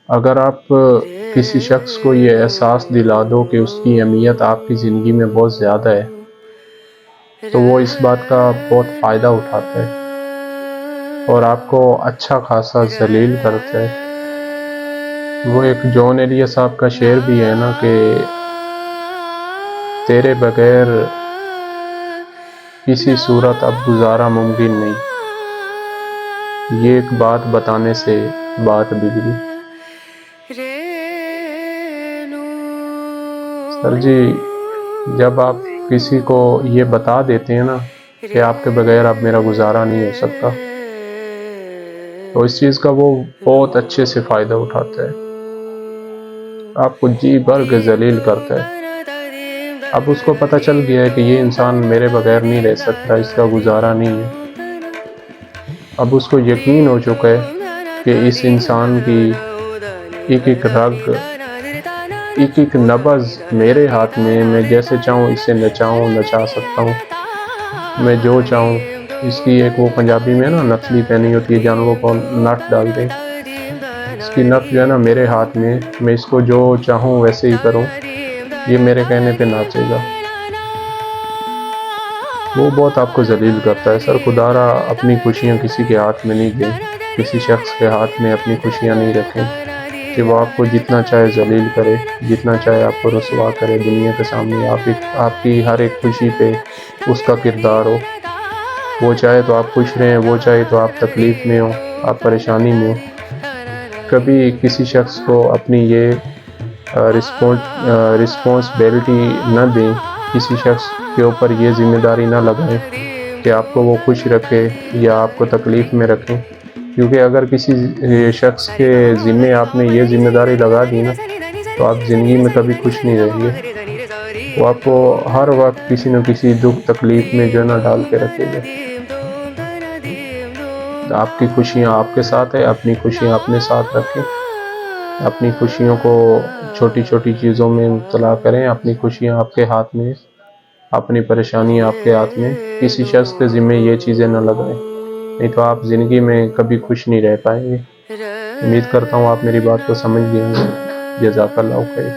اگر آپ کسی شخص کو یہ احساس دلا دو کہ اس کی اہمیت آپ کی زندگی میں بہت زیادہ ہے تو وہ اس بات کا بہت فائدہ اٹھاتا ہے اور آپ کو اچھا خاصا ذلیل کرتا ہے۔ وہ ایک جون ایلیا صاحب کا شعر بھی ہے نا کہ تیرے بغیر کسی صورت اب گزارا ممکن نہیں، یہ ایک بات بتانے سے بات بگڑی۔ سر جی، جب آپ کسی کو یہ بتا دیتے ہیں نا کہ آپ کے بغیر اب میرا گزارا نہیں ہو سکتا تو اس چیز کا وہ بہت اچھے سے فائدہ اٹھاتا ہے، آپ کو جی بھر کے ذلیل کرتا ہے۔ اب اس کو پتہ چل گیا ہے کہ یہ انسان میرے بغیر نہیں رہ سکتا، اس کا گزارا نہیں ہے۔ اب اس کو یقین ہو چکا ہے کہ اس انسان کی ایک ایک رگ، ایک ایک نبض میرے ہاتھ میں، میں جیسے چاہوں اسے نچا سکتا ہوں، میں جو چاہوں اس کی ایک وہ پنجابی میں نا نتلی پہنی ہوتی ہے، جانوروں کو نٹ ڈال دیں، اس کی نت جو ہے نا میرے ہاتھ میں اس کو جو چاہوں ویسے ہی کروں، یہ میرے کہنے پہ ناچے گا۔ وہ بہت آپ کو ذلیل کرتا ہے۔ سر خدا را اپنی خوشیاں کسی کے ہاتھ میں نہیں دیں، کسی شخص کے ہاتھ میں اپنی خوشیاں نہیں رکھیں کہ وہ آپ کو جتنا چاہے ذلیل کرے، جتنا چاہے آپ کو رسوا کرے دنیا کے سامنے، آپ کی ہر ایک خوشی پہ اس کا کردار ہو۔ وہ چاہے تو آپ خوش رہیں، وہ چاہے تو آپ تکلیف میں ہو، آپ پریشانی میں ہو۔ کبھی کسی شخص کو اپنی یہ رسپانسبلٹی نہ دیں، کسی شخص کے اوپر یہ ذمہ داری نہ لگائیں کہ آپ کو وہ خوش رکھے یا آپ کو تکلیف میں رکھیں، کیونکہ اگر کسی شخص کے ذمے آپ نے یہ ذمہ داری لگا دی نا تو آپ زندگی میں کبھی خوش نہیں رہیں گے، وہ آپ کو ہر وقت کسی نہ کسی دکھ تکلیف میں جو ہے نا ڈال کے رکھے گا۔ آپ کی خوشیاں آپ کے ساتھ ہے، اپنی خوشیاں اپنے ساتھ رکھیں، اپنی خوشیوں کو چھوٹی چھوٹی چیزوں میں مبتلا کریں، اپنی خوشیاں آپ کے ہاتھ میں، اپنی پریشانیاں آپ کے ہاتھ میں، کسی شخص کے ذمہ یہ چیزیں نہ لگائیں، نہیں تو آپ زندگی میں کبھی خوش نہیں رہ پائیں گے۔ امید کرتا ہوں آپ میری بات کو سمجھ گئے ہیں۔ جزاک اللہ خیر۔